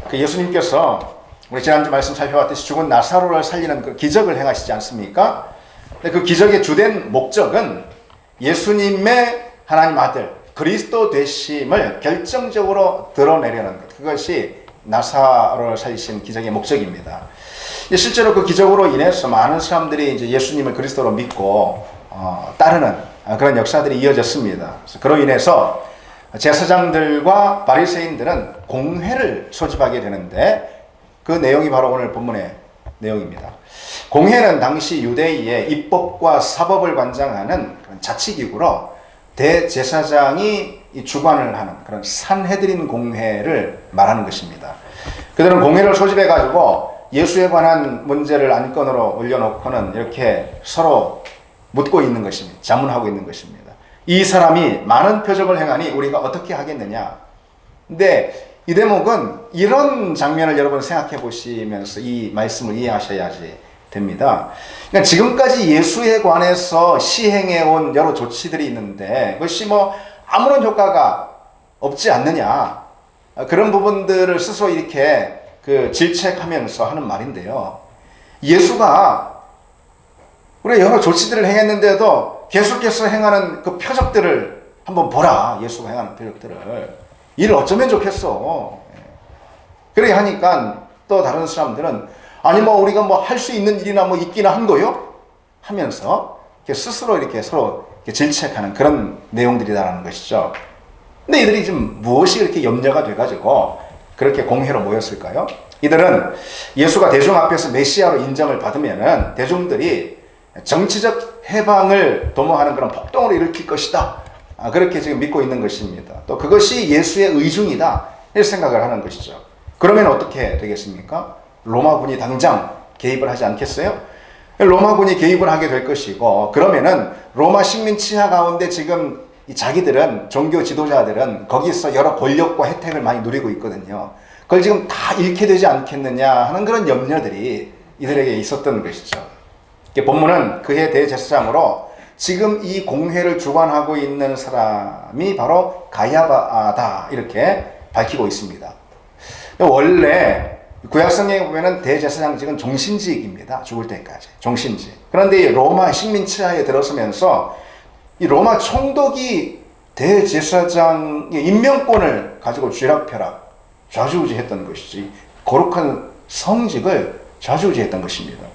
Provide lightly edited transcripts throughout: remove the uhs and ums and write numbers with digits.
그 예수님께서 우리 지난주 말씀 살펴봤듯이 죽은 나사로를 살리는 그 기적을 행하시지 않습니까? 근데 그 기적의 주된 목적은 예수님의 하나님 아들 그리스도 되심을 결정적으로 드러내려는 것, 그것이 나사로를 살리신 기적의 목적입니다. 실제로 그 기적으로 인해서 많은 사람들이 이제 예수님을 그리스도로 믿고 따르는 그런 역사들이 이어졌습니다. 그래서 그로 인해서 제사장들과 바리새인들은 공회를 소집하게 되는데 그 내용이 바로 오늘 본문의 내용입니다. 공회는 당시 유대인의 입법과 사법을 관장하는 그런 자치기구로 대제사장이 주관을 하는 그런 산헤드린 공회를 말하는 것입니다. 그들은 공회를 소집해 가지고 예수에 관한 문제를 안건으로 올려놓고는 이렇게 서로 묻고 있는 것입니다. 자문하고 있는 것입니다. 이 사람이 많은 표적을 행하니 우리가 어떻게 하겠느냐. 근데 이 대목은 이런 장면을 여러분 생각해 보시면서 이 말씀을 이해하셔야지 됩니다. 그러니까 지금까지 예수에 관해서 시행해 온 여러 조치들이 있는데 그것이 아무런 효과가 없지 않느냐. 그런 부분들을 스스로 이렇게 질책하면서 하는 말인데요. 예수가 우리가 여러 조치들을 행했는데도 계속해서 행하는 그 표적들을 한번 보라. 예수가 행하는 표적들을. 이를 어쩌면 좋겠어. 그래 하니까 또 다른 사람들은 아니 우리가 할 수 있는 일이나 있기나 한 거요? 하면서 스스로 이렇게 서로 질책하는 그런 내용들이다라는 것이죠. 근데 이들이 지금 무엇이 그렇게 염려가 돼가지고 그렇게 공회로 모였을까요? 이들은 예수가 대중 앞에서 메시아로 인정을 받으면은 대중들이 정치적 해방을 도모하는 그런 폭동을 일으킬 것이다. 그렇게 지금 믿고 있는 것입니다. 또 그것이 예수의 의중이다. 이렇게 생각을 하는 것이죠. 그러면 어떻게 되겠습니까? 로마군이 당장 개입을 하지 않겠어요? 로마군이 개입을 하게 될 것이고 그러면은 로마 식민 치하 가운데 지금 자기들은 종교 지도자들은 거기서 여러 권력과 혜택을 많이 누리고 있거든요. 그걸 지금 다 잃게 되지 않겠느냐 하는 그런 염려들이 이들에게 있었던 것이죠. 본문은 그해 대제사장으로 지금 이 공회를 주관하고 있는 사람이 바로 가야바다 이렇게 밝히고 있습니다. 원래 구약성경에 보면은 대제사장직은 종신직입니다. 죽을 때까지 종신직. 그런데 로마 식민 치하에 들어서면서 이 로마 총독이 대제사장의 임명권을 가지고 쥐락펴락 좌지우지했던 것이지 거룩한 성직을 좌지우지했던 것입니다.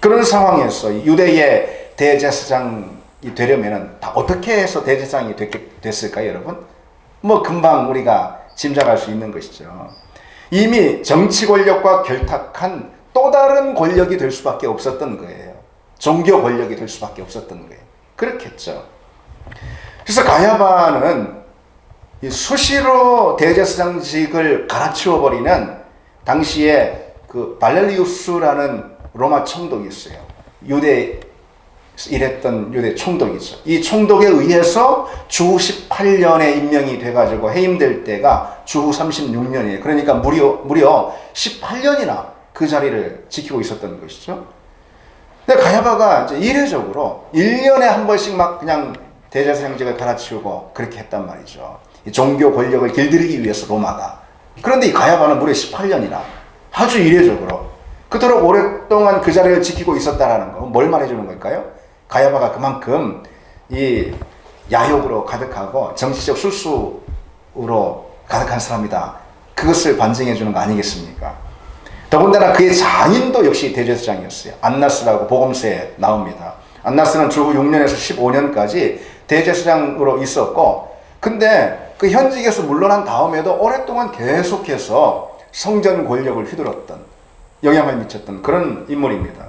그런 상황에서 유대의 대제사장이 되려면은 다 어떻게 해서 대제사장이 됐을까요, 여러분? 금방 우리가 짐작할 수 있는 것이죠. 이미 정치 권력과 결탁한 또 다른 권력이 될 수밖에 없었던 거예요. 종교 권력이 될 수밖에 없었던 거예요. 그렇겠죠. 그래서 가야바는 수시로 대제사장직을 갈아치워버리는 당시에 그 발렐리우스라는 로마 총독이 있어요. 유대에 일했던 유대 총독이죠. 이 총독에 의해서 주후 18년에 임명이 돼가지고 해임될 때가 주후 36년이에요. 그러니까 무려 18년이나 그 자리를 지키고 있었던 것이죠. 근데 가야바가 이제 이례적으로 1년에 한 번씩 그냥 대제사장직을 갈아치우고 그렇게 했단 말이죠. 이 종교 권력을 길들이기 위해서 로마가. 그런데 이 가야바는 무려 18년이나 아주 이례적으로 그토록 오랫동안 그 자리를 지키고 있었다라는 거, 뭘 말해주는 걸까요? 가야바가 그만큼 이 야욕으로 가득하고 정치적 술수로 가득한 사람이다. 그것을 반증해 주는 거 아니겠습니까? 더군다나 그의 자인도 역시 대제사장이었어요. 안나스라고 복음서에 나옵니다. 안나스는 주후 6년에서 15년까지 대제사장으로 있었고, 근데 그 현직에서 물러난 다음에도 오랫동안 계속해서 성전 권력을 휘둘렀던, 영향을 미쳤던 그런 인물입니다.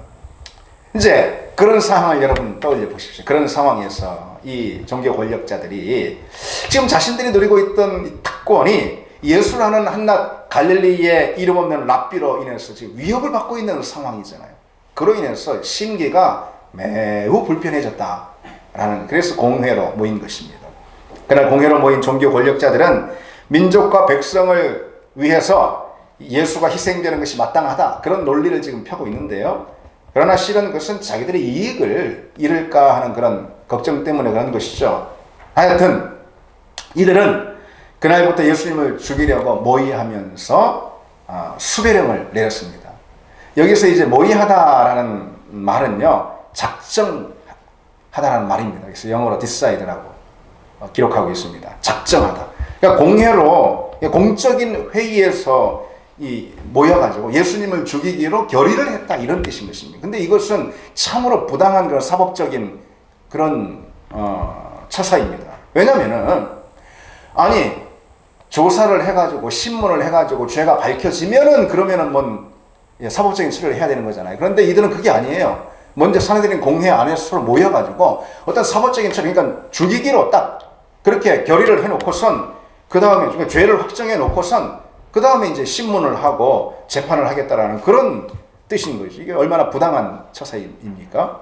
이제 그런 상황을 여러분 떠올려 보십시오. 그런 상황에서 이 종교 권력자들이 지금 자신들이 누리고 있던 특권이 예수라는 한낱 갈릴리의 이름 없는 랍비로 인해서 지금 위협을 받고 있는 상황이잖아요. 그로 인해서 심기가 매우 불편해졌다라는, 그래서 공회로 모인 것입니다. 그날 공회로 모인 종교 권력자들은 민족과 백성을 위해서 예수가 희생되는 것이 마땅하다, 그런 논리를 지금 펴고 있는데요. 그러나 실은 그것은 자기들의 이익을 잃을까 하는 그런 걱정 때문에 그런 것이죠. 하여튼 이들은 그날부터 예수님을 죽이려고 모의하면서 수배령을 내렸습니다. 여기서 이제 모의하다라는 말은요, 작정하다라는 말입니다. 그래서 영어로 decide라고 기록하고 있습니다. 작정하다. 그러니까 공회로, 공적인 회의에서 모여가지고 예수님을 죽이기로 결의를 했다, 이런 뜻인 것입니다. 근데 이것은 참으로 부당한 그런 사법적인 그런 처사입니다. 왜냐면은 아니 조사를 해가지고 신문을 해가지고 죄가 밝혀지면은 그러면은 뭔 사법적인 처리를 해야 되는 거잖아요. 그런데 이들은 그게 아니에요. 먼저 사내들인 공회 안에서 서로 모여가지고 어떤 사법적인 처리, 그러니까 죽이기로 딱 그렇게 결의를 해놓고선 그 다음에 죄를 확정해 놓고선 그 다음에 이제 신문을 하고 재판을 하겠다라는 그런 뜻인 거죠. 이게 얼마나 부당한 처사입니까?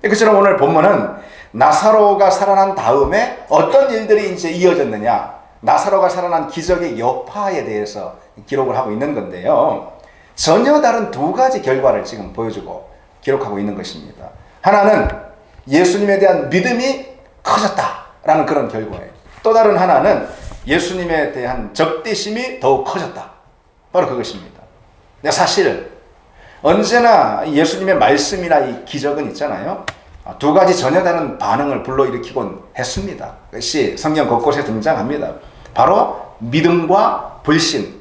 그처럼 오늘 본문은 나사로가 살아난 다음에 어떤 일들이 이제 이어졌느냐, 나사로가 살아난 기적의 여파에 대해서 기록을 하고 있는 건데요. 전혀 다른 두 가지 결과를 지금 보여주고 기록하고 있는 것입니다. 하나는 예수님에 대한 믿음이 커졌다라는 그런 결과예요. 또 다른 하나는 예수님에 대한 적대심이 더욱 커졌다. 바로 그것입니다. 근데 사실 언제나 예수님의 말씀이나 이 기적은 있잖아요. 두 가지 전혀 다른 반응을 불러일으키곤 했습니다. 그것이 성경 곳곳에 등장합니다. 바로 믿음과 불신,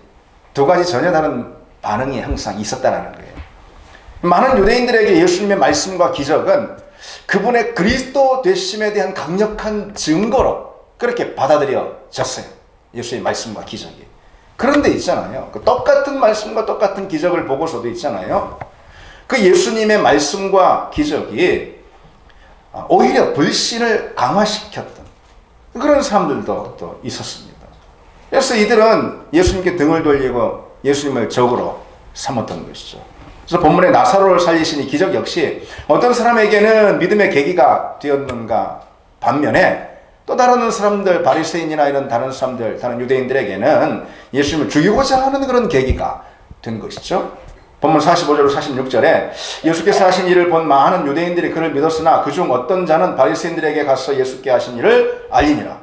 두 가지 전혀 다른 반응이 항상 있었다는 거예요. 많은 유대인들에게 예수님의 말씀과 기적은 그분의 그리스도 되심에 대한 강력한 증거로 그렇게 받아들여졌어요. 예수의 말씀과 기적이. 그런데 있잖아요. 그 똑같은 말씀과 똑같은 기적을 보고서도 있잖아요. 그 예수님의 말씀과 기적이 오히려 불신을 강화시켰던 그런 사람들도 또 있었습니다. 그래서 이들은 예수님께 등을 돌리고 예수님을 적으로 삼았던 것이죠. 그래서 본문에 나사로를 살리신 이 기적 역시 어떤 사람에게는 믿음의 계기가 되었는가 반면에 또 다른 사람들, 바리새인이나 이런 다른 사람들, 다른 유대인들에게는 예수님을 죽이고자 하는 그런 계기가 된 것이죠. 본문 45절로 46절에 예수께서 하신 일을 본 많은 유대인들이 그를 믿었으나 그중 어떤 자는 바리새인들에게 가서 예수께 하신 일을 알리니라.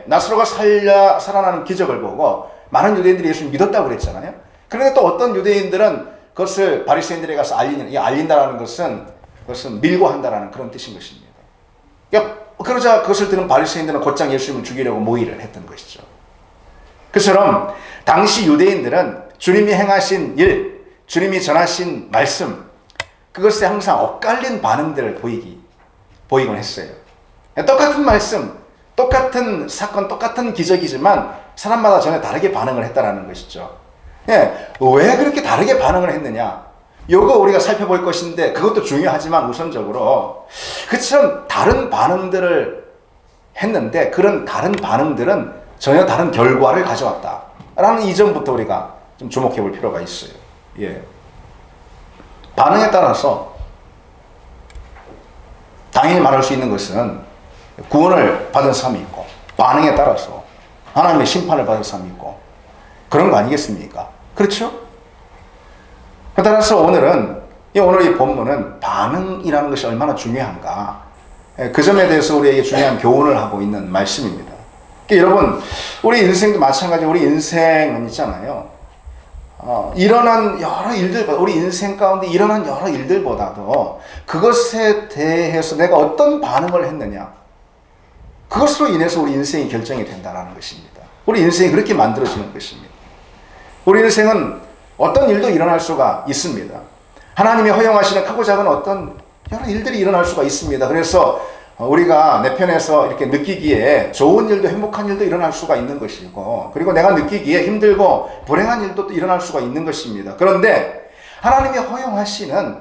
나사로가 살아나는 기적을 보고 많은 유대인들이 예수를 믿었다고 그랬잖아요. 그런데 또 어떤 유대인들은 그것을 바리새인들에게 가서 알린다라는 것은 그것은 밀고 한다라는 그런 뜻인 것입니다. 그러자 그것을 들은 바리새인들은 곧장 예수님을 죽이려고 모의를 했던 것이죠. 그처럼 당시 유대인들은 주님이 행하신 일, 주님이 전하신 말씀, 그것에 항상 엇갈린 반응들을 보이곤 했어요. 똑같은 말씀, 똑같은 사건, 똑같은 기적이지만 사람마다 전혀 다르게 반응을 했다라는 것이죠. 왜 그렇게 다르게 반응을 했느냐? 요거 우리가 살펴볼 것인데 그것도 중요하지만 우선적으로 그처럼 다른 반응들을 했는데 그런 다른 반응들은 전혀 다른 결과를 가져왔다라는 이 점부터 우리가 좀 주목해 볼 필요가 있어요. 반응에 따라서 당연히 말할 수 있는 것은 구원을 받은 사람이 있고 반응에 따라서 하나님의 심판을 받은 사람이 있고 그런 거 아니겠습니까? 그렇죠? 따라서 오늘 이 본문은 반응이라는 것이 얼마나 중요한가, 그 점에 대해서 우리에게 중요한 교훈을 하고 있는 말씀입니다. 여러분, 우리 인생도 마찬가지로 우리 인생은 있잖아요. 일어난 여러 일들, 우리 인생 가운데 일어난 여러 일들보다도 그것에 대해서 내가 어떤 반응을 했느냐, 그것으로 인해서 우리 인생이 결정이 된다는 것입니다. 우리 인생이 그렇게 만들어지는 것입니다. 우리 인생은 어떤 일도 일어날 수가 있습니다. 하나님이 허용하시는 크고 작은 어떤 여러 일들이 일어날 수가 있습니다. 그래서 우리가 내 편에서 이렇게 느끼기에 좋은 일도 행복한 일도 일어날 수가 있는 것이고, 그리고 내가 느끼기에 힘들고 불행한 일도 또 일어날 수가 있는 것입니다. 그런데 하나님이 허용하시는,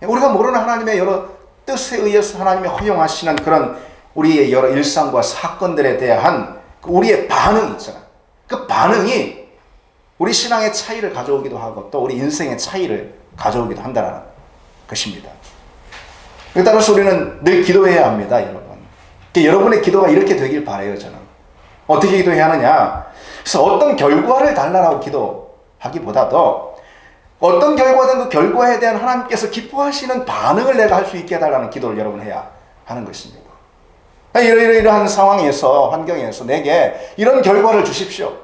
우리가 모르는 하나님의 여러 뜻에 의해서 하나님이 허용하시는 그런 우리의 여러 일상과 사건들에 대한 우리의 반응이 있잖아요. 그 반응이 우리 신앙의 차이를 가져오기도 하고 또 우리 인생의 차이를 가져오기도 한다는 것입니다. 따라서 우리는 늘 기도해야 합니다, 여러분. 여러분의 기도가 이렇게 되길 바라요, 저는. 어떻게 기도해야 하느냐? 그래서 어떤 결과를 달라고 기도하기보다도 어떤 결과든 그 결과에 대한 하나님께서 기뻐하시는 반응을 내가 할 수 있게 해달라는 기도를 여러분 해야 하는 것입니다. 이러한 상황에서, 환경에서 내게 이런 결과를 주십시오.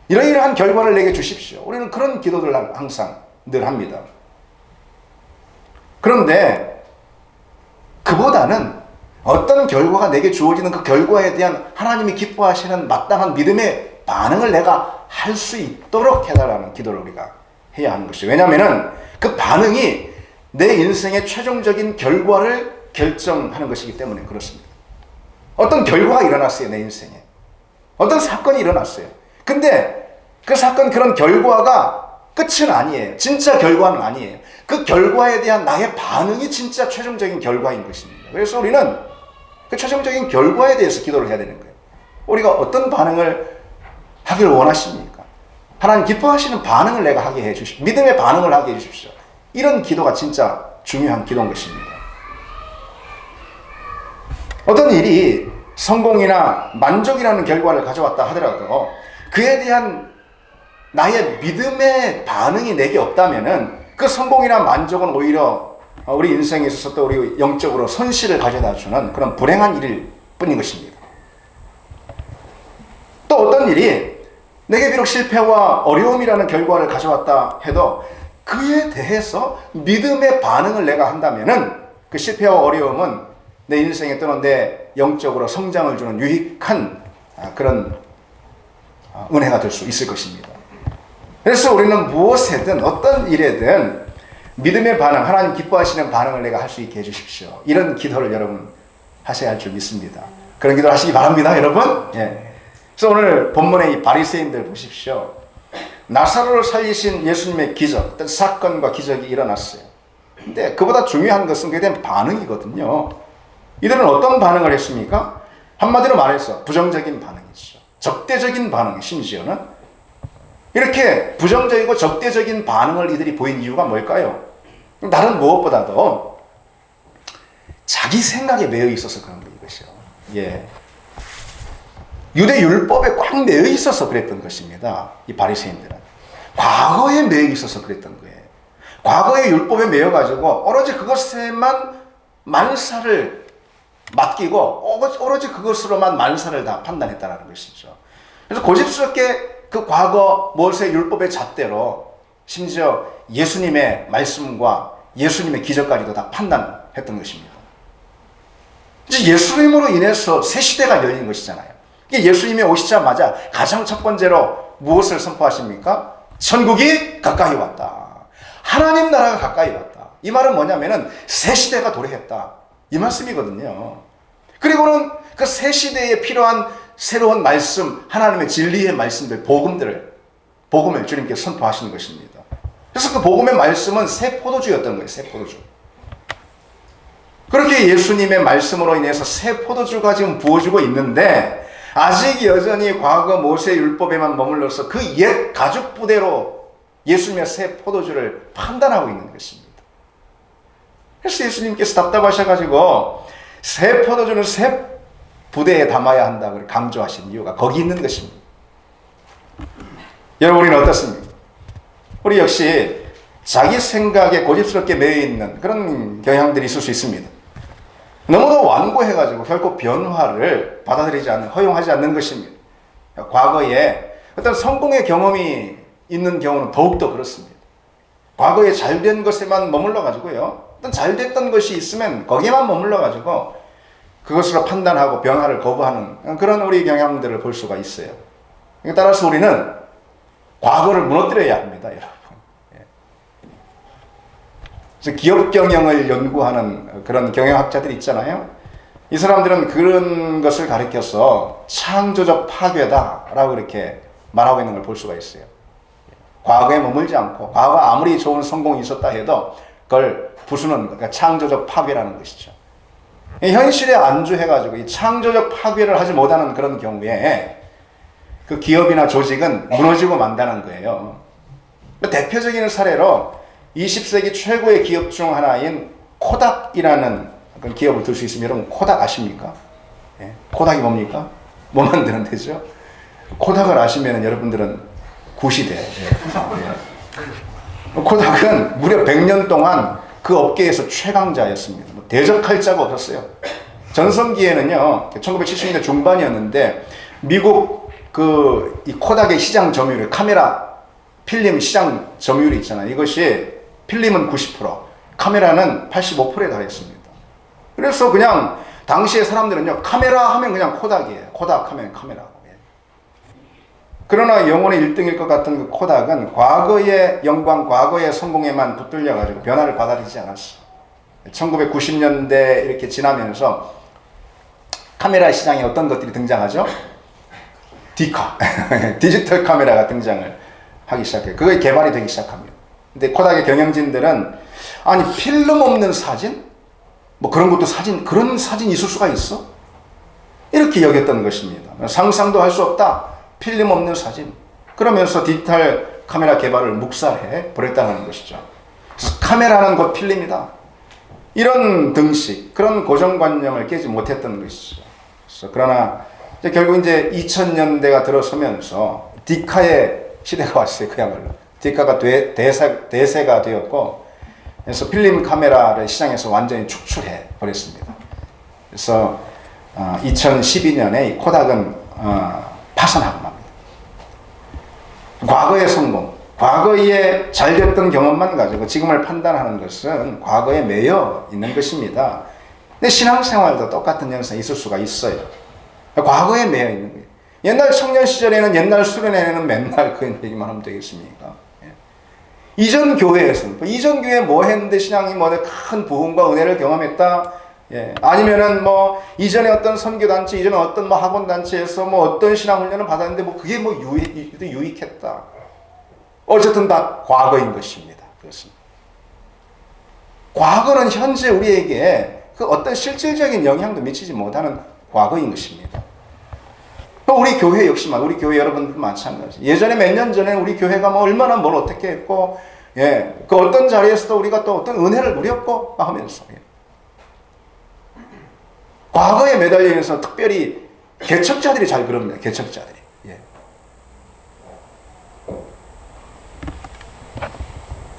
이러이러한 결과를 내게 주십시오. 우리는 그런 기도들을 항상 늘 합니다. 그런데 그보다는 어떤 결과가 내게 주어지는 그 결과에 대한 하나님이 기뻐하시는 마땅한 믿음의 반응을 내가 할 수 있도록 해달라는 기도를 우리가 해야 하는 것이죠. 왜냐하면 그 반응이 내 인생의 최종적인 결과를 결정하는 것이기 때문에 그렇습니다. 어떤 결과가 일어났어요. 내 인생에. 어떤 사건이 일어났어요. 근데 그 사건, 그런 결과가 끝은 아니에요. 진짜 결과는 아니에요. 그 결과에 대한 나의 반응이 진짜 최종적인 결과인 것입니다. 그래서 우리는 그 최종적인 결과에 대해서 기도를 해야 되는 거예요. 우리가 어떤 반응을 하기를 원하십니까? 하나님 기뻐하시는 반응을 내가 하게 해 주십시오. 믿음의 반응을 하게 해 주십시오. 이런 기도가 진짜 중요한 기도인 것입니다. 어떤 일이 성공이나 만족이라는 결과를 가져왔다 하더라도 그에 대한 나의 믿음의 반응이 내게 없다면은 그 성공이나 만족은 오히려 우리 인생에 있어서 또 우리 영적으로 손실을 가져다 주는 그런 불행한 일일 뿐인 것입니다. 또 어떤 일이 내게 비록 실패와 어려움이라는 결과를 가져왔다 해도 그에 대해서 믿음의 반응을 내가 한다면은 그 실패와 어려움은 내 인생에 또는 내 영적으로 성장을 주는 유익한 그런 은혜가 될 수 있을 것입니다. 그래서 우리는 무엇에든 어떤 일에든 믿음의 반응, 하나님 기뻐하시는 반응을 내가 할 수 있게 해주십시오. 이런 기도를 여러분 하셔야 할 줄 믿습니다. 그런 기도를 하시기 바랍니다, 여러분. 예. 그래서 오늘 본문의 이 바리새인들 보십시오. 나사로를 살리신 예수님의 기적, 어떤 사건과 기적이 일어났어요. 근데 그보다 중요한 것은 그에 대한 반응이거든요. 이들은 어떤 반응을 했습니까? 한마디로 말해서 부정적인 반응이죠. 적대적인 반응, 심지어는. 이렇게 부정적이고 적대적인 반응을 이들이 보인 이유가 뭘까요? 다른 무엇보다도 자기 생각에 매여 있어서 그런 것이죠. 예. 유대 율법에 꽉 매여 있어서 그랬던 것입니다. 이 바리새인들은 과거에 매여 있어서 그랬던 거예요. 과거의 율법에 매여 가지고 오로지 그것에만 만사를 맡기고 오로지 그것으로만 만사를 다 판단했다는 것이죠. 그래서 고집스럽게 그 과거 모세 율법의 잣대로 심지어 예수님의 말씀과 예수님의 기적까지도 다 판단했던 것입니다. 이제 예수님으로 인해서 새 시대가 열린 것이잖아요. 예수님이 오시자마자 가장 첫 번째로 무엇을 선포하십니까? 천국이 가까이 왔다. 하나님 나라가 가까이 왔다. 이 말은 뭐냐면은 새 시대가 도래했다. 이 말씀이거든요. 그리고는 그 새 시대에 필요한 새로운 말씀, 하나님의 진리의 말씀들, 복음을 주님께 선포하시는 것입니다. 그래서 그 복음의 말씀은 새 포도주였던 거예요. 새 포도주. 그렇게 예수님의 말씀으로 인해서 새 포도주가 지금 부어지고 있는데 아직 여전히 과거 모세 율법에만 머물러서 그 옛 가죽 부대로 예수님의 새 포도주를 판단하고 있는 것입니다. 그래서 예수님께서 답답하셔가지고 새 포도주는 새 부대에 담아야 한다고 강조하신 이유가 거기 있는 것입니다. 여러분, 우리는 어떻습니까? 우리 역시 자기 생각에 고집스럽게 매여 있는 그런 경향들이 있을 수 있습니다. 너무도 완고해가지고 결코 변화를 받아들이지 않는, 허용하지 않는 것입니다. 과거에 어떤 성공의 경험이 있는 경우는 더욱더 그렇습니다. 과거에 잘된 것에만 머물러가지고요. 어떤 잘됐던 것이 있으면 거기에만 머물러가지고 그것으로 판단하고 변화를 거부하는 그런 우리 경향들을 볼 수가 있어요. 따라서 우리는 과거를 무너뜨려야 합니다, 여러분. 그래서 기업 경영을 연구하는 그런 경영학자들이 있잖아요. 이 사람들은 그런 것을 가리켜서 창조적 파괴다라고 이렇게 말하고 있는 걸 볼 수가 있어요. 과거에 머물지 않고 과거 아무리 좋은 성공이 있었다 해도 그걸 부수는, 그러니까 창조적 파괴라는 것이죠. 현실에 안주해가지고 이 창조적 파괴를 하지 못하는 그런 경우에 그 기업이나 조직은 무너지고 만다는 거예요. 대표적인 사례로 20세기 최고의 기업 중 하나인 코닥이라는 그런 기업을 들 수 있으면 여러분 코닥 아십니까? 예? 코닥이 뭡니까? 뭐 만드는 데죠? 코닥을 아시면 여러분들은 구시대. 코닥은 무려 100년 동안 그 업계에서 최강자였습니다. 대적할 자가 없었어요. 전성기에는요, 1970년대 중반이었는데 미국 이 코닥의 시장 점유율, 카메라 필름 시장 점유율이 있잖아요. 이것이 필름은 90%, 카메라는 85%에 달했습니다. 그래서 그냥 당시에 사람들은요, 카메라 하면 그냥 코닥이에요. 코닥 하면 카메라고. 그러나 영혼의 1등일 것 같은 그 코닥은 과거의 영광, 과거의 성공에만 붙들려가지고 변화를 받아들이지 않았어. 1990년대 이렇게 지나면서 카메라 시장에 어떤 것들이 등장하죠? 디카, 디지털 카메라가 등장을 하기 시작해요. 그게 개발이 되기 시작합니다. 근데 코닥의 경영진들은 아니 필름 없는 사진? 뭐 그런 것도 그런 사진이 있을 수가 있어? 이렇게 여겼던 것입니다. 상상도 할 수 없다. 필름 없는 사진. 그러면서 디지털 카메라 개발을 묵살해 버렸다는 것이죠. 카메라는 곧 필름이다. 이런 등식, 그런 고정관념을 깨지 못했던 것이죠. 그러나 결국 이제 2000년대가 들어서면서 디카의 시대가 왔어요. 그야말로. 디카가 대세가 되었고, 그래서 필름 카메라를 시장에서 완전히 축출해 버렸습니다. 그래서 2012년에 코닥은 파산하고 맙니다. 과거의 성공, 과거에 잘 됐던 경험만 가지고 지금을 판단하는 것은 과거에 매여 있는 것입니다. 근데 신앙생활도 똑같은 현상이 있을 수가 있어요. 과거에 매여 있는 거예요. 옛날 청년 시절에는 옛날 수련회에는 맨날 그 얘기만 하면 되겠습니까? 이전 교회에서는, 이전 교회에 뭐 했는데 신앙이 뭐 큰 부흥과 은혜를 경험했다? 아니면은 뭐 이전에 어떤 선교단체, 이전에 어떤 뭐 학원단체에서 뭐 어떤 신앙훈련을 받았는데 뭐 그게 뭐 유익했다. 어쨌든 다 과거인 것입니다. 그렇습니다. 과거는 현재 우리에게 그 어떤 실질적인 영향도 미치지 못하는 과거인 것입니다. 우리 교회 역시만, 우리 교회 여러분들 마찬가지. 예전에 몇 년 전에 우리 교회가 뭐 얼마나 뭘 어떻게 했고, 그 어떤 자리에서도 우리가 또 어떤 은혜를 누렸고 하면서. 과거에 매달려 있어서 특별히 개척자들이 잘 그럽니다. 개척자들이.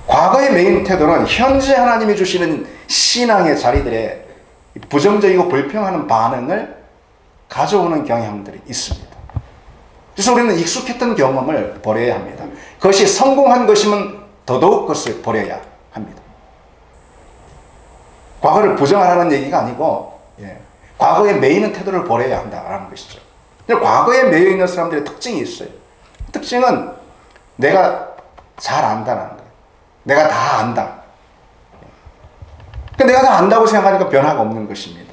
과거의 메인 태도는 현재 하나님이 주시는 신앙의 자리들의 부정적이고 불평하는 반응을 가져오는 경향들이 있습니다. 그래서 우리는 익숙했던 경험을 버려야 합니다. 그것이 성공한 것이면 더더욱 그것을 버려야 합니다. 과거를 부정하라는 얘기가 아니고, 과거에 매이는 태도를 버려야 한다라는 것이죠. 과거에 매여 있는 사람들의 특징이 있어요. 특징은 내가 잘 안다는 거예요. 내가 다 안다. 내가 다 안다고 생각하니까 변화가 없는 것입니다.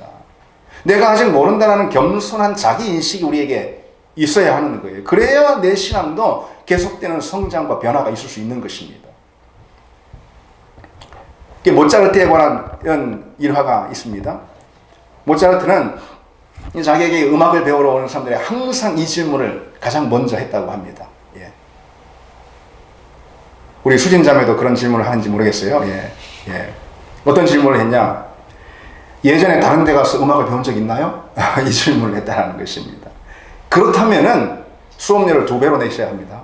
내가 아직 모른다는 겸손한 자기 인식이 우리에게 있어야 하는 거예요. 그래야 내 신앙도 계속되는 성장과 변화가 있을 수 있는 것입니다. 모차르트에 관한 일화가 있습니다. 모차르트는 자기에게 음악을 배우러 오는 사람들이 항상 이 질문을 가장 먼저 했다고 합니다. 우리 수진자매도 그런 질문을 하는지 모르겠어요. 어떤 질문을 했냐? 예전에 다른 데 가서 음악을 배운 적 있나요? 이 질문을 했다는 것입니다. 그렇다면은 수업료를 2배로 내셔야 합니다.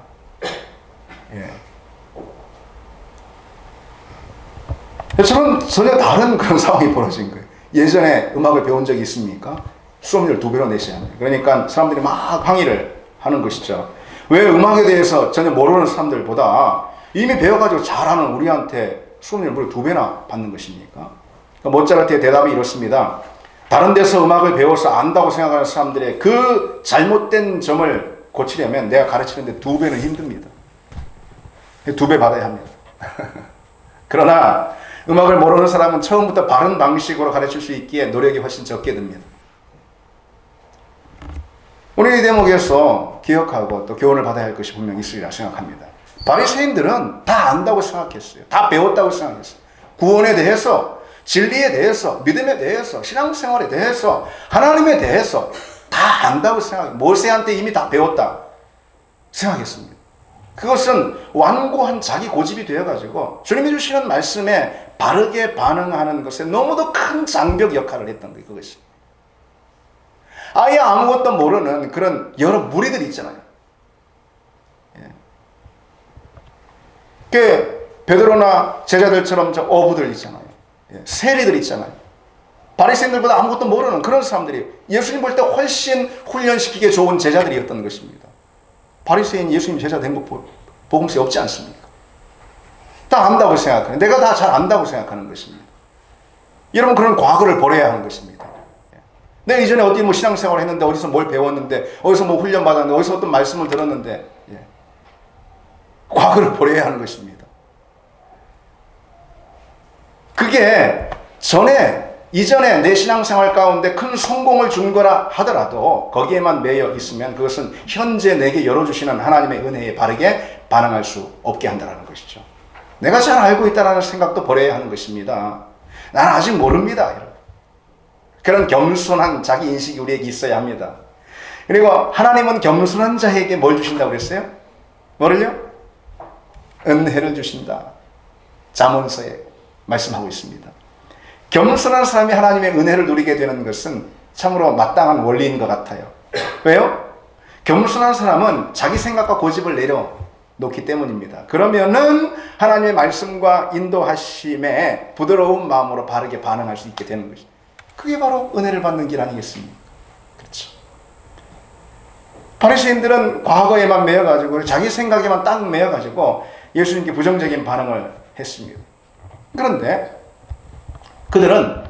저는 전혀 다른 그런 상황이 벌어진 거예요. 예전에 음악을 배운 적이 있습니까? 수업료를 2배로 내셔야 합니다. 그러니까 사람들이 막 항의를 하는 것이죠. 왜 음악에 대해서 전혀 모르는 사람들보다 이미 배워가지고 잘하는 우리한테 수업료를 무려 2배나 받는 것입니까? 모차르트의 대답이 이렇습니다. 다른 데서 음악을 배워서 안다고 생각하는 사람들의 그 잘못된 점을 고치려면 내가 가르치는데 2배는 힘듭니다. 2배 받아야 합니다. 그러나 음악을 모르는 사람은 처음부터 바른 방식으로 가르칠 수 있기에 노력이 훨씬 적게 듭니다. 오늘 이 대목에서 기억하고 또 교훈을 받아야 할 것이 분명히 있으리라 생각합니다. 바리새인들은 다 안다고 생각했어요. 다 배웠다고 생각했어요. 구원에 대해서, 진리에 대해서, 믿음에 대해서, 신앙생활에 대해서, 하나님에 대해서 다 안다고 생각해요. 모세한테 이미 다 배웠다 생각했습니다. 그것은 완고한 자기 고집이 되어가지고 주님이 주시는 말씀에 바르게 반응하는 것에 너무도 큰 장벽 역할을 했던 거예요. 그것이. 아예 아무것도 모르는 그런 여러 무리들이 있잖아요. 베드로나 제자들처럼 저 어부들 있잖아요. 세리들 있잖아요. 바리새인들보다 아무것도 모르는 그런 사람들이 예수님 볼 때 훨씬 훈련시키기에 좋은 제자들이었던 것입니다. 바리새인 예수님 제자 된 거 복음서에 없지 않습니까? 다 안다고 생각하는, 내가 다 잘 안다고 생각하는 것입니다. 여러분, 그런 과거를 버려야 하는 것입니다. 내가 이전에 어디 뭐 신앙생활을 했는데, 어디서 뭘 배웠는데, 어디서 뭐 훈련 받았는데, 어디서 어떤 말씀을 들었는데, 과거를 버려야 하는 것입니다. 그게 이전에 내 신앙생활 가운데 큰 성공을 준 거라 하더라도 거기에만 매여 있으면 그것은 현재 내게 열어주시는 하나님의 은혜에 바르게 반응할 수 없게 한다는 것이죠. 내가 잘 알고 있다는 생각도 버려야 하는 것입니다. 나는 아직 모릅니다, 여러분. 그런 겸손한 자기 인식이 우리에게 있어야 합니다. 그리고 하나님은 겸손한 자에게 뭘 주신다고 그랬어요? 뭐를요? 은혜를 주신다. 잠언서에 말씀하고 있습니다. 겸손한 사람이 하나님의 은혜를 누리게 되는 것은 참으로 마땅한 원리인 것 같아요. 왜요? 겸손한 사람은 자기 생각과 고집을 내려놓기 때문입니다. 그러면은 하나님의 말씀과 인도하심에 부드러운 마음으로 바르게 반응할 수 있게 되는 것이죠. 그게 바로 은혜를 받는 길 아니겠습니까? 그렇죠. 바리새인들은 과거에만 매여가지고 자기 생각에만 딱 매여가지고 예수님께 부정적인 반응을 했습니다. 그런데 그들은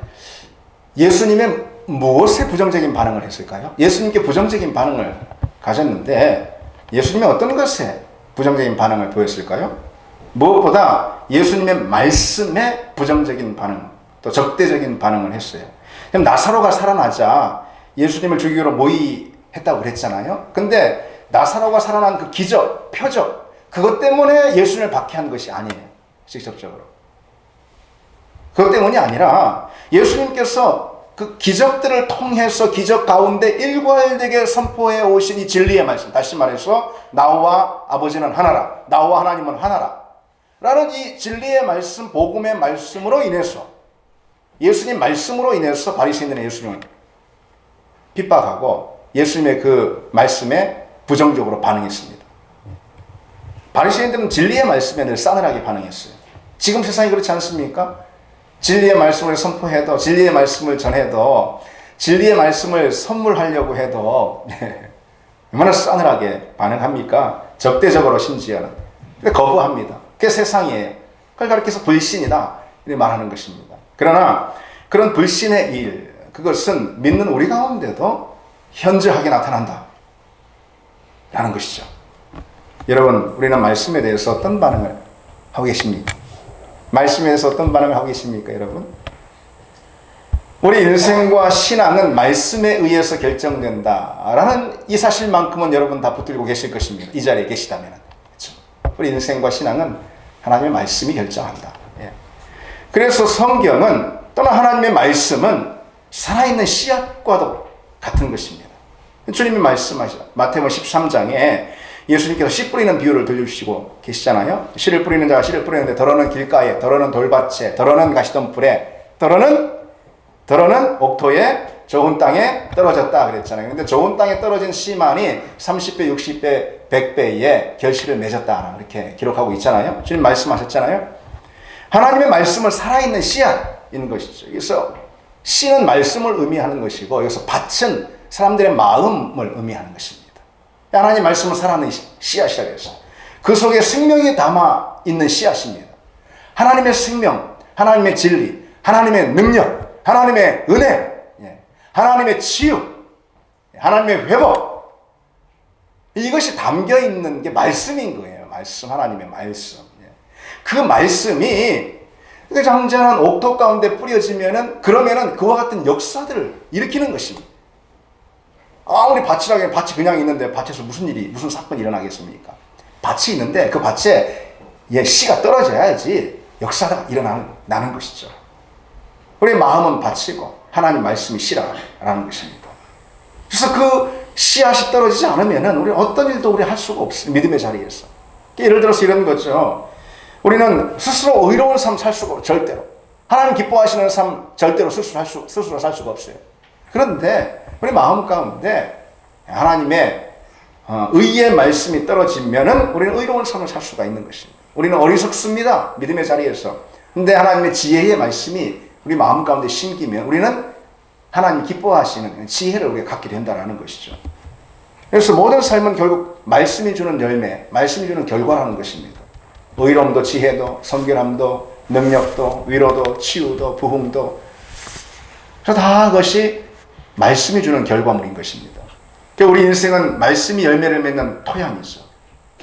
예수님의 무엇에 부정적인 반응을 했을까요? 예수님께 부정적인 반응을 가졌는데 예수님의 어떤 것에 부정적인 반응을 보였을까요? 무엇보다 예수님의 말씀에 부정적인 반응, 또 적대적인 반응을 했어요. 나사로가 살아나자 예수님을 죽이기로 모의했다고 그랬잖아요. 근데 나사로가 살아난 그 기적, 표적, 그것 때문에 예수님을 박해한 것이 아니에요. 직접적으로. 그것 때문이 아니라 예수님께서 그 기적들을 통해서 기적 가운데 일괄되게 선포해 오신 이 진리의 말씀, 다시 말해서 나와 아버지는 하나라, 나와 하나님은 하나라 라는 이 진리의 말씀, 복음의 말씀으로 인해서, 예수님 말씀으로 인해서 바리새인들은 예수님을 핍박하고 예수님의 그 말씀에 부정적으로 반응했습니다. 바리새인들은 진리의 말씀에 늘 싸늘하게 반응했어요. 지금 세상이 그렇지 않습니까? 진리의 말씀을 선포해도, 진리의 말씀을 전해도, 진리의 말씀을 선물하려고 해도 얼마나 싸늘하게 반응합니까? 적대적으로 심지어는. 거부합니다. 그게 세상이에요. 그걸 가리켜서 불신이다 이렇게 말하는 것입니다. 그러나 그런 불신의 일, 그것은 믿는 우리 가운데도 현저하게 나타난다 라는 것이죠. 여러분, 우리는 말씀에 대해서 어떤 반응을 하고 계십니까? 말씀에 대해서 어떤 반응을 하고 계십니까, 여러분? 우리 인생과 신앙은 말씀에 의해서 결정된다라는 이 사실만큼은 여러분 다 붙들고 계실 것입니다. 이 자리에 계시다면. 그렇죠? 우리 인생과 신앙은 하나님의 말씀이 결정한다. 예. 그래서 성경은, 또는 하나님의 말씀은 살아있는 씨앗과도 같은 것입니다. 주님이 말씀하시죠. 마태복음 13장에 예수님께서 씨 뿌리는 비유를 들려주시고 계시잖아요. 씨를 뿌리는 자가 씨를 뿌리는데 덜어는 길가에, 덜어는 돌밭에, 덜어는 가시덤불에, 덜어는 옥토에, 좋은 땅에 떨어졌다 그랬잖아요. 근데 좋은 땅에 떨어진 씨만이 30배, 60배, 100배의 결실을 맺었다 이렇게 기록하고 있잖아요. 주님 말씀하셨잖아요. 하나님의 말씀은 살아있는 씨앗인 것이죠. 그래서 씨는 말씀을 의미하는 것이고, 여기서 밭은 사람들의 마음을 의미하는 것입니다. 하나님 말씀은 살아있는 씨앗이라고 했어요. 그 속에 생명이 담아 있는 씨앗입니다. 하나님의 생명, 하나님의 진리, 하나님의 능력, 하나님의 은혜, 하나님의 치유, 하나님의 회복, 이것이 담겨 있는 게 말씀인 거예요. 말씀, 하나님의 말씀. 그 말씀이 장전한 옥토 가운데 뿌려지면은, 그러면은 그와 같은 역사들을 일으키는 것입니다. 아무리 밭이라면 밭이 그냥 있는데 밭에서 무슨 사건이 일어나겠습니까? 밭이 있는데 그 밭에 씨가 떨어져야지 역사가 일어나는 것이죠. 우리 마음은 밭이고 하나님 말씀이 씨라는 것입니다. 그래서 그 씨앗이 떨어지지 않으면은 우리 어떤 일도 우리 할 수가 없어요. 믿음의 자리에서. 예를 들어서 이런 거죠. 우리는 스스로 의로운 삶 살 수가 없어요. 절대로. 하나님 기뻐하시는 삶 절대로 스스로 살 수가 없어요. 그런데 우리 마음 가운데 하나님의 의의 말씀이 떨어지면은 우리는 의로운 삶을 살 수가 있는 것입니다. 우리는 어리석습니다. 믿음의 자리에서. 근데 하나님의 지혜의 말씀이 우리 마음 가운데 심기면 우리는 하나님 기뻐하시는 지혜를 우리가 갖게 된다는 것이죠. 그래서 모든 삶은 결국 말씀이 주는 열매, 말씀이 주는 결과라는 것입니다. 의로움도 지혜도 성결함도 능력도 위로도 치유도 부흥도 다 그것이 말씀이 주는 결과물인 것입니다. 우리 인생은 말씀이 열매를 맺는 토양이죠.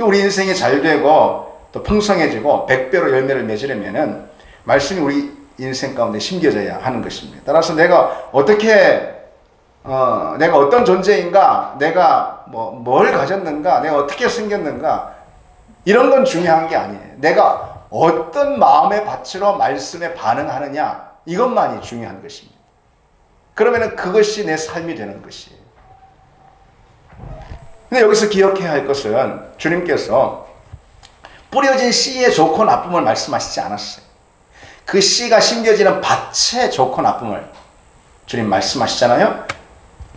우리 인생이 잘 되고 또 풍성해지고 100배로 열매를 맺으려면 말씀이 우리 인생 가운데 심겨져야 하는 것입니다. 따라서 내가 어떤 존재인가, 내가 뭘 가졌는가, 내가 어떻게 생겼는가, 이런 건 중요한 게 아니에요. 내가 어떤 마음의 밭으로 말씀에 반응하느냐, 이것만이 중요한 것입니다. 그러면 그것이 내 삶이 되는 것이에요. 근데 여기서 기억해야 할 것은 주님께서 뿌려진 씨의 좋고 나쁨을 말씀하시지 않았어요. 그 씨가 심겨지는 밭의 좋고 나쁨을 주님 말씀하시잖아요.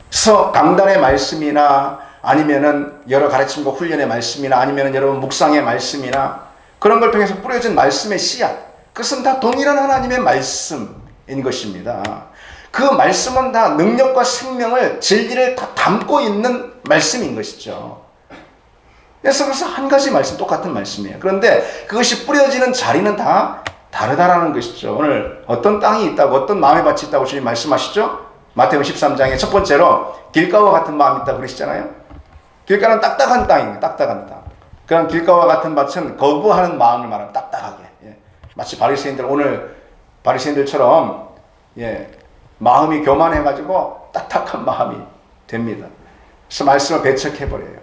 그래서 강단의 말씀이나 아니면은 여러 가르침과 훈련의 말씀이나 아니면은 여러분 묵상의 말씀이나 그런 걸 통해서 뿌려진 말씀의 씨앗, 그것은 다 동일한 하나님의 말씀인 것입니다. 그 말씀은 다 능력과 생명을, 진리를 다 담고 있는 말씀인 것이죠. 그래서 한 가지 말씀, 똑같은 말씀이에요. 그런데 그것이 뿌려지는 자리는 다 다르다라는 것이죠. 오늘 어떤 땅이 있다고, 어떤 마음의 밭이 있다고 주님 말씀하시죠? 마태복음 13장에 첫 번째로 길가와 같은 마음이 있다고 그러시잖아요. 길가는 딱딱한 땅입니다. 딱딱한 땅. 그런 길가와 같은 밭은 거부하는 마음을 말하는, 딱딱하게. 마치 바리새인들, 오늘 바리새인들처럼 마음이 교만해가지고 딱딱한 마음이 됩니다. 그래서 말씀을 배척해버려요.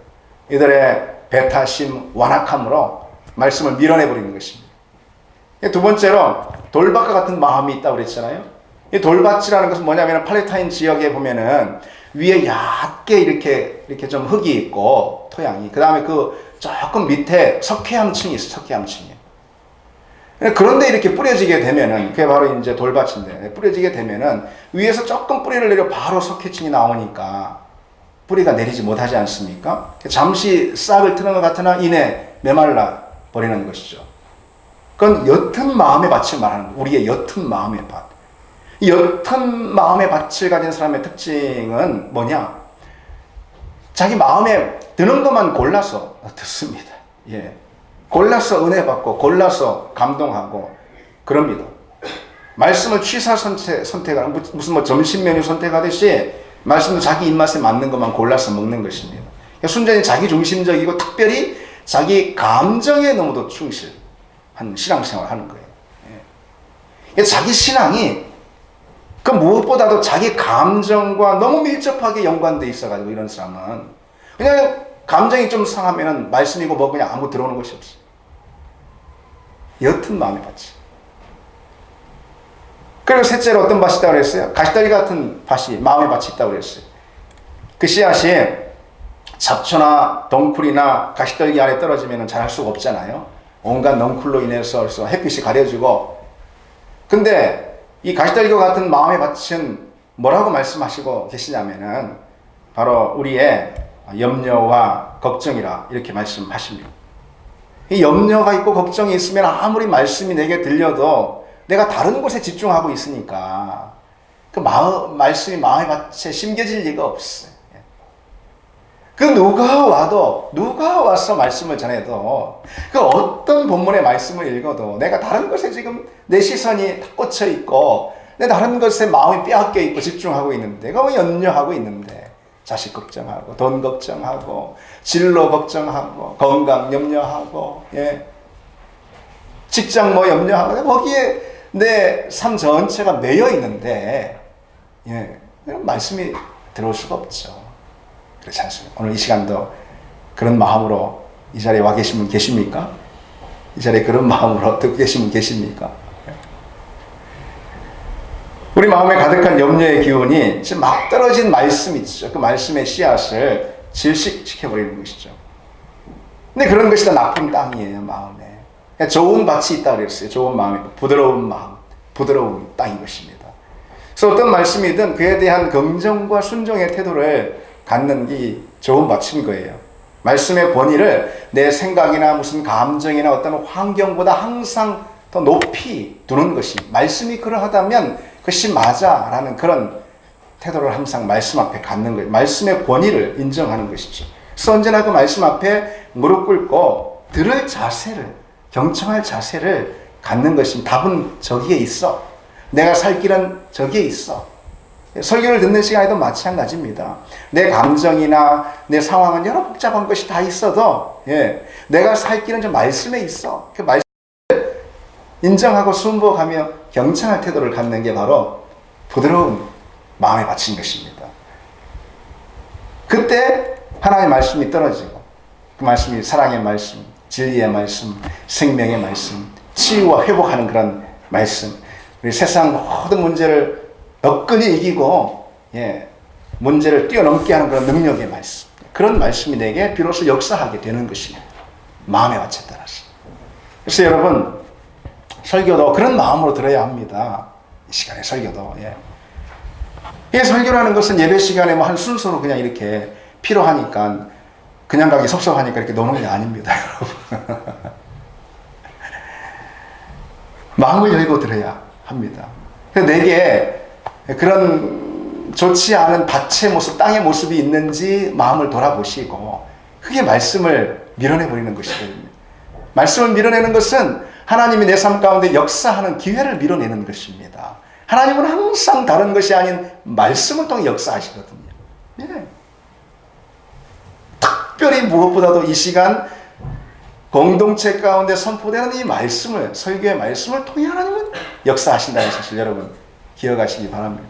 이들의 배타심, 완악함으로 말씀을 밀어내버리는 것입니다. 두 번째로 돌밭과 같은 마음이 있다고 그랬잖아요. 이 돌밭이라는 것은 뭐냐면 팔레타인 지역에 보면은 위에 얕게 이렇게 좀 흙이 있고 토양이, 그 다음에 그 조금 밑에 석회암층이 있어요. 석회암층이. 그런데 이렇게 뿌려지게 되면은, 그게 바로 이제 돌밭인데, 뿌려지게 되면은 위에서 조금 뿌리를 내려 바로 석회층이 나오니까 뿌리가 내리지 못하지 않습니까? 잠시 싹을 트는 것 같으나 이내 메말라 버리는 것이죠. 그건 옅은 마음의 밭을 말하는 거예요. 우리의 옅은 마음의 밭. 이 옅은 마음의 밭을 가진 사람의 특징은 뭐냐? 자기 마음에 드는 것만 골라서 듣습니다. 골라서 은혜 받고 골라서 감동하고 그럽니다. 말씀을 취사 선택하는, 무슨 점심 메뉴 선택하듯이 말씀도 자기 입맛에 맞는 것만 골라서 먹는 것입니다. 순전히 자기 중심적이고 특별히 자기 감정에 너무도 충실한 신앙생활을 하는 거예요. 자기 신앙이 그 무엇보다도 자기 감정과 너무 밀접하게 연관되어 있어가지고, 이런 사람은 그냥 감정이 좀 상하면은 말씀이고 뭐 그냥 아무 들어오는 것이 없어요. 옅은 마음의 밭이. 그리고 셋째로 어떤 밭이 있다고 그랬어요? 가시떨기 같은 밭이, 마음의 밭이 있다고 그랬어요. 그 씨앗이 잡초나 덩쿨이나 가시떨기 아래 떨어지면 자랄 수가 없잖아요. 온갖 넝쿨로 인해서 햇빛이 가려지고. 근데 이 가시떨기와 같은 마음의 밭은 뭐라고 말씀하시고 계시냐면은 바로 우리의 염려와 걱정이라 이렇게 말씀하십니다. 이 염려가 있고 걱정이 있으면 아무리 말씀이 내게 들려도 내가 다른 곳에 집중하고 있으니까 그 말씀이 마음의 밭에 심겨질 리가 없어요. 그 누가 와서 말씀을 전해도, 그 어떤 본문의 말씀을 읽어도 내가 다른 것에 지금 내 시선이 탁 꽂혀 있고 내 다른 것에 마음이 빼앗겨 있고 집중하고 있는데, 그거 염려하고 있는데, 자식 걱정하고 돈 걱정하고 진로 걱정하고 건강 염려하고 직장 염려하고 거기에 내 삶 전체가 매여 있는데 말씀이 들어올 수가 없죠. 그렇지 않습니까? 오늘 이 시간도 그런 마음으로 이 자리에 와 계신 분 계십니까? 이 자리에 그런 마음으로 듣고 계신 분 계십니까? 우리 마음에 가득한 염려의 기운이 지금 막 떨어진 말씀이 있죠. 그 말씀의 씨앗을 질식시켜버리는 것이죠. 근데 그런 것이 다 나쁜 땅이에요, 마음에. 좋은 밭이 있다고 그랬어요. 좋은 마음이, 부드러운 마음, 부드러운 땅인 것입니다. 그래서 어떤 말씀이든 그에 대한 긍정과 순종의 태도를 갖는 이 좋은 밭인 거예요. 말씀의 권위를 내 생각이나 무슨 감정이나 어떤 환경보다 항상 더 높이 두는 것이, 말씀이 그러하다면 그것이 맞아라는 그런 태도를 항상 말씀 앞에 갖는 거예요. 말씀의 권위를 인정하는 것이죠. 그래서 언제나 그 말씀 앞에 무릎 꿇고 들을 자세를, 경청할 자세를 갖는 것입니다. 답은 저기에 있어. 내가 살 길은 저기에 있어. 설교를 듣는 시간에도 마찬가지입니다. 내 감정이나 내 상황은 여러 복잡한 것이 다 있어도 내가 살 길은 저 말씀에 있어. 그 말씀을 인정하고 순복하며 경청할 태도를 갖는 게 바로 부드러운 마음에 바친 것입니다. 그때 하나님의 말씀이 떨어지고 그 말씀이 사랑의 말씀, 진리의 말씀, 생명의 말씀, 치유와 회복하는 그런 말씀, 우리 세상 모든 문제를 여건히 이기고 문제를 뛰어넘게 하는 그런 능력의 말씀, 그런 말씀이 내게 비로소 역사하게 되는 것입니다. 마음의 밭에 따라서. 그래서 여러분, 설교도 그런 마음으로 들어야 합니다. 이 시간에 설교도. 이 설교라는 것은 예배 시간에 뭐 한 순서로 그냥 이렇게 필요하니까 그냥 가기 섭섭하니까 이렇게 노는 게 아닙니다, 여러분. 마음을 열고 들어야 합니다. 그래서 내게 그런 좋지 않은 밭의 모습, 땅의 모습이 있는지 마음을 돌아보시고 그게 말씀을 밀어내버리는 것이거든요. 말씀을 밀어내는 것은 하나님이 내 삶 가운데 역사하는 기회를 밀어내는 것입니다. 하나님은 항상 다른 것이 아닌 말씀을 통해 역사하시거든요. 특별히 무엇보다도 이 시간 공동체 가운데 선포되는 이 말씀을, 설교의 말씀을 통해 하나님은 역사하신다는 사실 여러분 기억하시기 바랍니다.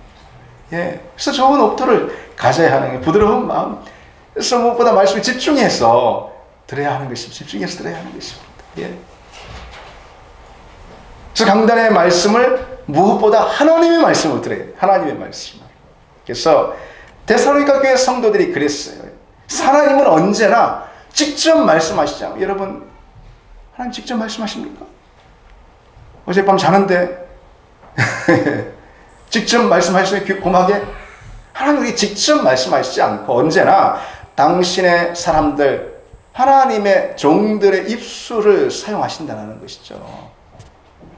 그래서 좋은 옥토를 가져야 하는 게 부드러운 마음. 그래서 무엇보다 말씀에 집중해서 들어야 하는 것입니다. 집중해서 들어야 하는 것입니다. 그래서 강단의 말씀을 무엇보다 하나님의 말씀을 들어야 돼요. 하나님의 말씀을. 그래서 데살로니가 교회 성도들이 그랬어요. 하나님은 언제나 직접 말씀하시잖아요. 여러분, 하나님 직접 말씀하십니까? 어젯밤 자는데 직접 말씀하시면 고막에 하나님이 직접 말씀하시지 않고 언제나 당신의 사람들, 하나님의 종들의 입술을 사용하신다는 것이죠.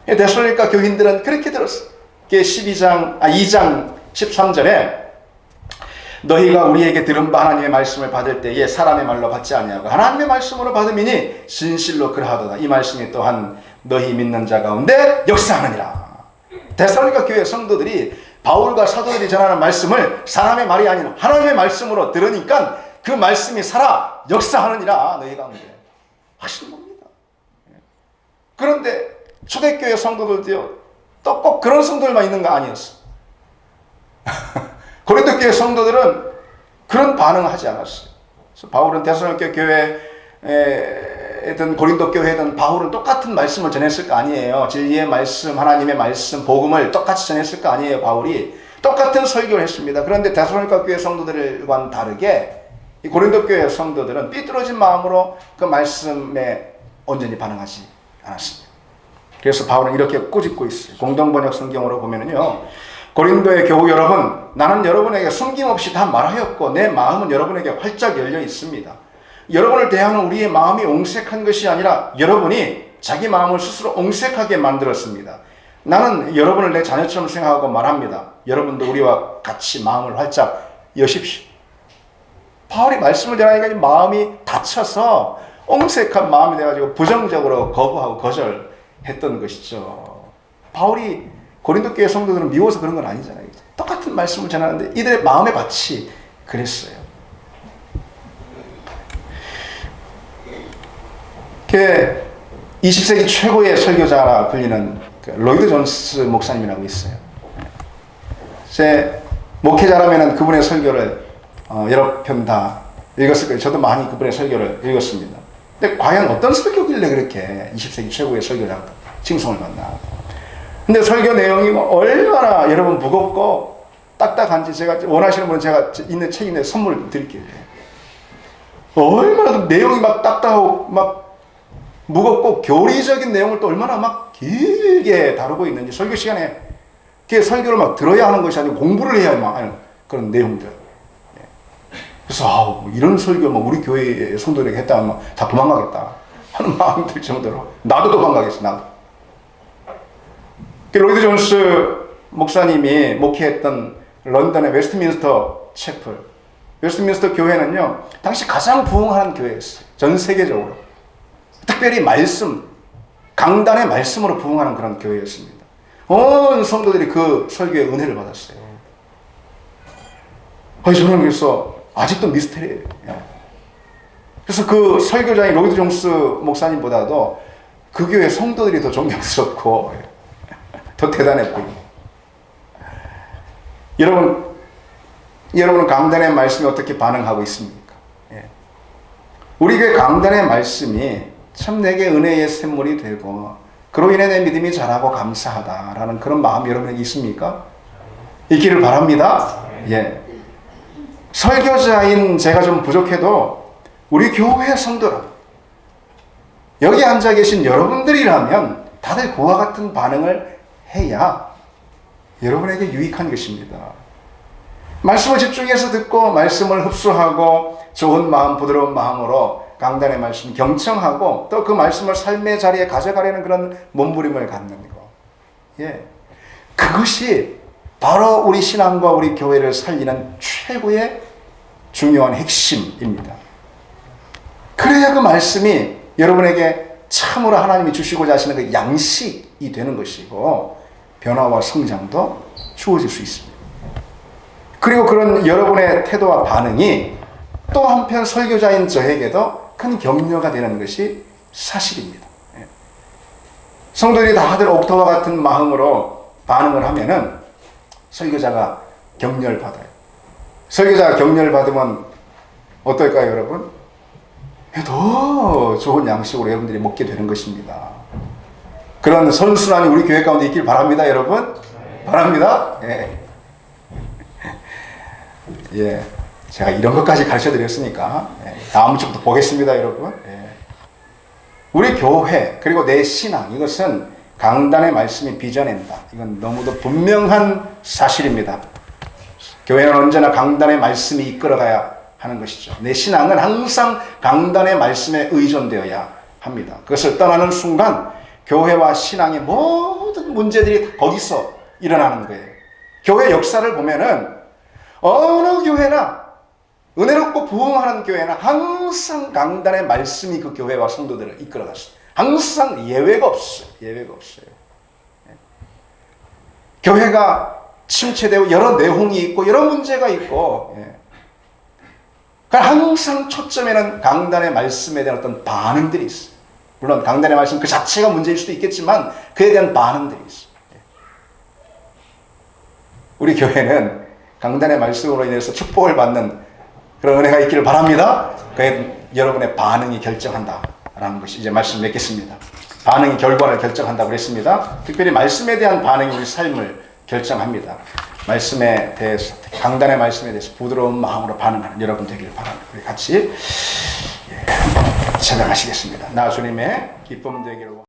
데살로니가 교인들은 그렇게 들었어요. 2장 13절에 너희가 우리에게 들은 바 하나님의 말씀을 받을 때에 사람의 말로 받지 아니하고 하나님의 말씀으로 받음이니 진실로 그러하도다. 이 말씀이 또한 너희 믿는 자 가운데 역사하느니라. 데살로니가 교회 성도들이 바울과 사도들이 전하는 말씀을 사람의 말이 아닌 하나님의 말씀으로 들으니까 그 말씀이 살아 역사하느니라 너희 가운데 하시는 겁니다. 그런데 초대교회 성도들도요, 또 꼭 그런 성도들만 있는 거 아니었어. 고린도 교회 성도들은 그런 반응을 하지 않았어요. 그래서 바울은 데살로니가 교회든 고린도 교회든 바울은 똑같은 말씀을 전했을 거 아니에요. 진리의 말씀, 하나님의 말씀, 복음을 똑같이 전했을 거 아니에요. 바울이 똑같은 설교를 했습니다. 그런데 데살로니가 교회 성도들과는 다르게 이 고린도 교회 성도들은 삐뚤어진 마음으로 그 말씀에 온전히 반응하지 않았습니다. 그래서 바울은 이렇게 꾸짖고 있어요. 공동번역 성경으로 보면은요, 고린도의 교우 여러분, 나는 여러분에게 숨김없이 다 말하였고 내 마음은 여러분에게 활짝 열려 있습니다. 여러분을 대하는 우리의 마음이 옹색한 것이 아니라 여러분이 자기 마음을 스스로 옹색하게 만들었습니다. 나는 여러분을 내 자녀처럼 생각하고 말합니다. 여러분도 우리와 같이 마음을 활짝 여십시오. 바울이 말씀을 전하니까 마음이 다쳐서 옹색한 마음이 돼가지고 부정적으로 거부하고 거절했던 것이죠. 바울이 고린도 교회 성도들은 미워서 그런 건 아니잖아요. 똑같은 말씀을 전하는데 이들의 마음의 밭이 그랬어요. 20세기 최고의 설교자라 불리는 로이드 존스 목사님이라고 있어요. 제 목회자라면 그분의 설교를 여러 편 다 읽었을 거예요. 저도 많이 그분의 설교를 읽었습니다. 근데 과연 어떤 설교길래 그렇게 20세기 최고의 설교자가 칭송을 받나? 근데 설교 내용이 얼마나 여러분 무겁고 딱딱한지 제가 원하시는 분은 제가 있는 책 있는 선물 드릴게요. 얼마나 내용이 막 딱딱하고 막 무겁고 교리적인 내용을 또 얼마나 막 길게 다루고 있는지 설교 시간에 그 설교를 막 들어야 하는 것이 아니고 공부를 해야 하는 그런 내용들. 그래서 이런 설교 우리 교회 성도들에게 했다면 다 도망가겠다 하는 마음이 들 정도로 나도 도망가겠어. 나도. 로이드 존스 목사님이 목회했던 런던의 웨스트민스터 채플, 웨스트민스터 교회는요, 당시 가장 부흥하는 교회였어요. 전 세계적으로. 특별히 말씀, 강단의 말씀으로 부흥하는 그런 교회였습니다. 온 성도들이 그 설교의 은혜를 받았어요. 저는 그래서 아직도 미스터리예요. 그래서 그 설교자인 로이드 존스 목사님보다도 그 교회 성도들이 더 존경스럽고 더 대단해 보이고. 여러분은 강단의 말씀에 어떻게 반응하고 있습니까? 우리 교회 강단의 말씀이 참 내게 은혜의 샘물이 되고 그로 인해 내 믿음이 자라고 감사하다라는 그런 마음이 여러분에게 있습니까? 있기를 바랍니다. 예. 설교자인 제가 좀 부족해도 우리 교회 성도라, 여기 앉아 계신 여러분들이라면 다들 그와 같은 반응을 해야 여러분에게 유익한 것입니다. 말씀을 집중해서 듣고 말씀을 흡수하고 좋은 마음, 부드러운 마음으로 강단의 말씀 경청하고 또 그 말씀을 삶의 자리에 가져가려는 그런 몸부림을 갖는 거. 예. 그것이 바로 우리 신앙과 우리 교회를 살리는 최고의 중요한 핵심입니다. 그래야 그 말씀이 여러분에게 참으로 하나님이 주시고자 하시는 그 양식이 되는 것이고 변화와 성장도 주어질 수 있습니다. 그리고 그런 여러분의 태도와 반응이 또 한편 설교자인 저에게도 큰 격려가 되는 것이 사실입니다. 성도들이 다들 옥토와 같은 마음으로 반응을 하면은 설교자가 격려를 받아요. 설교자가 격려를 받으면 어떨까요, 여러분? 더 좋은 양식으로 여러분들이 먹게 되는 것입니다. 그런 선순환이 우리 교회 가운데 있길 바랍니다, 여러분. 바랍니다. 예. 예. 제가 이런 것까지 가르쳐 드렸으니까 다음 주부터 보겠습니다, 여러분. 예. 우리 교회 그리고 내 신앙, 이것은 강단의 말씀이 빚어낸다. 이건 너무도 분명한 사실입니다. 교회는 언제나 강단의 말씀이 이끌어가야 하는 것이죠. 내 신앙은 항상 강단의 말씀에 의존되어야 합니다. 그것을 떠나는 순간 교회와 신앙의 모든 문제들이 거기서 일어나는 거예요. 교회 역사를 보면은 어느 교회나 은혜롭고 부흥하는 교회는 항상 강단의 말씀이 그 교회와 성도들을 이끌어갔어요. 항상 예외가 없어요. 예외가 없어요. 교회가 침체되고 여러 내홍이 있고 여러 문제가 있고, 항상 초점에는 강단의 말씀에 대한 어떤 반응들이 있어요. 물론 강단의 말씀 그 자체가 문제일 수도 있겠지만 그에 대한 반응들이 있어요. 우리 교회는 강단의 말씀으로 인해서 축복을 받는 그런 은혜가 있기를 바랍니다. 그에 여러분의 반응이 결정한다라는 것이 이제 말씀 맺겠습니다. 반응이 결과를 결정한다고 그랬습니다. 특별히 말씀에 대한 반응이 우리 삶을 결정합니다. 말씀에 대해서, 강단의 말씀에 대해서 부드러운 마음으로 반응하는 여러분 되기를 바랍니다. 우리 같이 찬양하시겠습니다. 나 주님의 기쁨 되기를